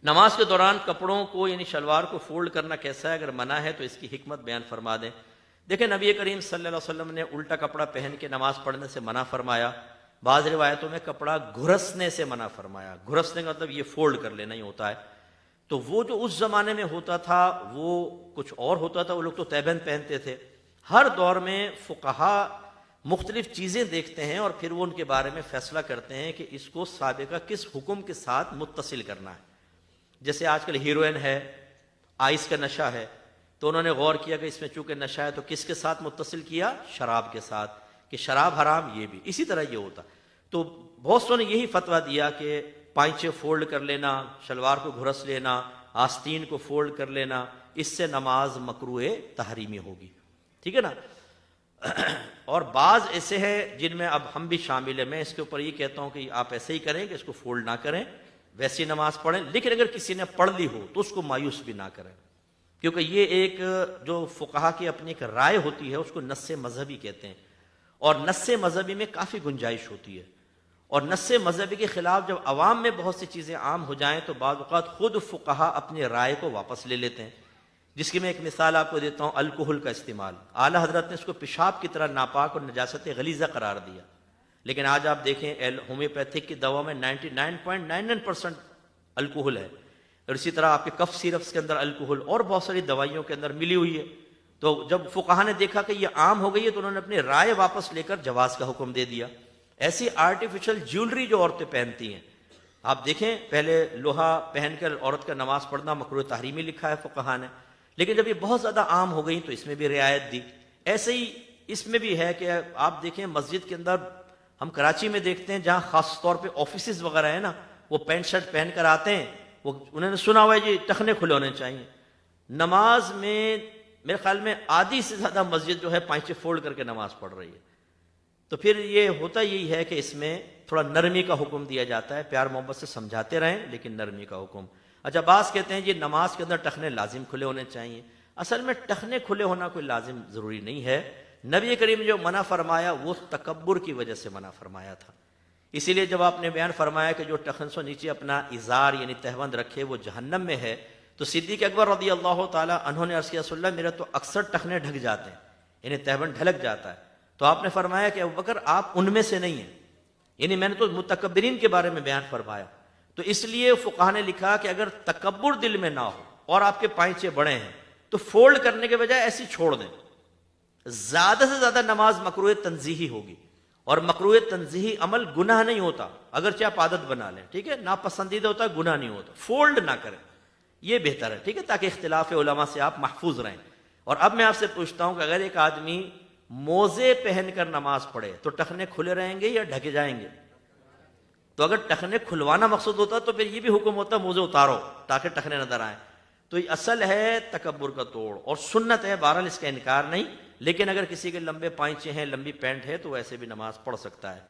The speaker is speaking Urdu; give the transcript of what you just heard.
نماز کے دوران کپڑوں کو یعنی شلوار کو فولڈ کرنا کیسا ہے، اگر منع ہے تو اس کی حکمت بیان فرما دیں۔ دیکھیں نبی کریم صلی اللہ علیہ وسلم نے الٹا کپڑا پہن کے نماز پڑھنے سے منع فرمایا، بعض روایتوں میں کپڑا گھرسنے سے منع فرمایا۔ گھرسنے کا مطلب یہ فولڈ کر لینا ہی ہوتا ہے۔ تو وہ جو اس زمانے میں ہوتا تھا وہ کچھ اور ہوتا تھا، وہ لوگ تو تیبند پہنتے تھے۔ ہر دور میں فقہا مختلف چیزیں دیکھتے ہیں اور پھر وہ ان کے بارے میں فیصلہ کرتے ہیں کہ اس کو سابقہ کس حکم کے ساتھ متصل کرنا ہے۔ جیسے آج کل ہیروئن ہے، آئس کا نشہ ہے، تو انہوں نے غور کیا کہ اس میں چونکہ نشہ ہے تو کس کے ساتھ متصل کیا؟ شراب کے ساتھ، کہ شراب حرام، یہ بھی اسی طرح یہ ہوتا۔ تو بہت سو نے یہی فتویٰ دیا کہ پائچے فولڈ کر لینا، شلوار کو گھرس لینا، آستین کو فولڈ کر لینا، اس سے نماز مکروہ تحریمی ہوگی، ٹھیک ہے نا۔ اور بعض ایسے ہیں جن میں اب ہم بھی شامل ہیں، میں اس کے اوپر یہ کہتا ہوں کہ آپ ایسے ہی کریں کہ اس کو فولڈ نہ کریں، ویسی نماز پڑھیں، لیکن اگر کسی نے پڑھ لی ہو تو اس کو مایوس بھی نہ کریں، کیونکہ یہ ایک جو فقہا کی اپنی ایک رائے ہوتی ہے اس کو نص مذہبی کہتے ہیں، اور نص مذہبی میں کافی گنجائش ہوتی ہے، اور نص مذہبی کے خلاف جب عوام میں بہت سی چیزیں عام ہو جائیں تو بعض اوقات خود فقہا اپنی رائے کو واپس لے لیتے ہیں۔ جس کی میں ایک مثال آپ کو دیتا ہوں، الکحل کا استعمال، اعلیٰ حضرت نے اس کو پیشاب کی طرح ناپاک اور نجاست غلیظہ قرار دیا، لیکن آج آپ دیکھیں ہومیوپیتھک کی دوا میں 99.99% الکحل ہے، اور اسی طرح آپ کے کف سیرپس کے اندر الکحل اور بہت ساری دوائیوں کے اندر ملی ہوئی ہے۔ تو جب فقہا نے دیکھا کہ یہ عام ہو گئی ہے تو انہوں نے اپنی رائے واپس لے کر جواز کا حکم دے دیا۔ ایسی آرٹیفیشل جیولری جو عورتیں پہنتی ہیں، آپ دیکھیں پہلے لوہا پہن کر عورت کا نماز پڑھنا مکروہ تحریمی لکھا ہے فقہا نے، لیکن جب یہ بہت زیادہ عام ہو گئی تو اس میں بھی رعایت دی۔ ایسے ہی اس میں بھی ہے کہ آپ دیکھیں مسجد کے اندر، ہم کراچی میں دیکھتے ہیں جہاں خاص طور پہ آفیسز وغیرہ ہیں نا، وہ پینٹ شرٹ پہن کر آتے ہیں، وہ انہوں نے سنا ہوا ہے جی ٹخنے کھلے ہونے چاہیے۔ نماز میں میرے خیال میں آدھی سے زیادہ مسجد جو ہے پائچے فولڈ کر کے نماز پڑھ رہی ہے۔ تو پھر یہ ہوتا یہی ہے کہ اس میں تھوڑا نرمی کا حکم دیا جاتا ہے، پیار محبت سے سمجھاتے رہیں لیکن نرمی کا حکم۔ اچھا بعض کہتے ہیں یہ نماز کے اندر ٹخنے لازم کھلے ہونے چاہیے۔ اصل میں ٹخنے کھلے ہونا کوئی لازم ضروری نہیں ہے، نبی کریم نے جو منع فرمایا وہ تکبر کی وجہ سے منع فرمایا تھا۔ اسی لیے جب آپ نے بیان فرمایا کہ جو ٹخن سے نیچے اپنا ازار یعنی تہبند رکھے وہ جہنم میں ہے، تو صدیق اکبر رضی اللہ تعالی عنہ نے عرض کیا رسول اللہ میرا تو اکثر ٹخنے ڈھک جاتے ہیں، یعنی تہبند ڈھلک جاتا ہے۔ تو آپ نے فرمایا کہ ابوبکر آپ ان میں سے نہیں ہیں، یعنی میں نے تو متکبرین کے بارے میں بیان فرمایا۔ تو اس لیے فقہا نے لکھا کہ اگر تکبر دل میں نہ ہو اور آپ کے پائچے بڑے ہیں تو فولڈ کرنے کے بجائے ایسی چھوڑ دیں۔ زیادہ سے زیادہ نماز مکروہ تنزیہی ہوگی، اور مکروہ تنزیہی عمل گناہ نہیں ہوتا اگرچہ آپ عادت بنا لیں، ٹھیک ہے، ناپسندیدہ ہوتا ہے، گناہ نہیں ہوتا، فولڈ نہ کریں، یہ بہتر ہے، ٹھیک ہے، تاکہ اختلاف علماء سے آپ محفوظ رہیں۔ اور اب میں آپ سے پوچھتا ہوں کہ اگر ایک آدمی موزے پہن کر نماز پڑھے تو ٹخنے کھلے رہیں گے یا ڈھکے جائیں گے؟ تو اگر ٹخنے کھلوانا مقصود ہوتا تو پھر یہ بھی حکم ہوتا موزے اتارو تاکہ ٹخنے نظر آئیں۔ تو یہ اصل ہے تکبر کا توڑ، اور سنت ہے، بہرحال اس کا انکار نہیں، لیکن اگر کسی کے لمبے پائچے ہیں، لمبی پینٹ ہے تو ویسے بھی نماز پڑھ سکتا ہے۔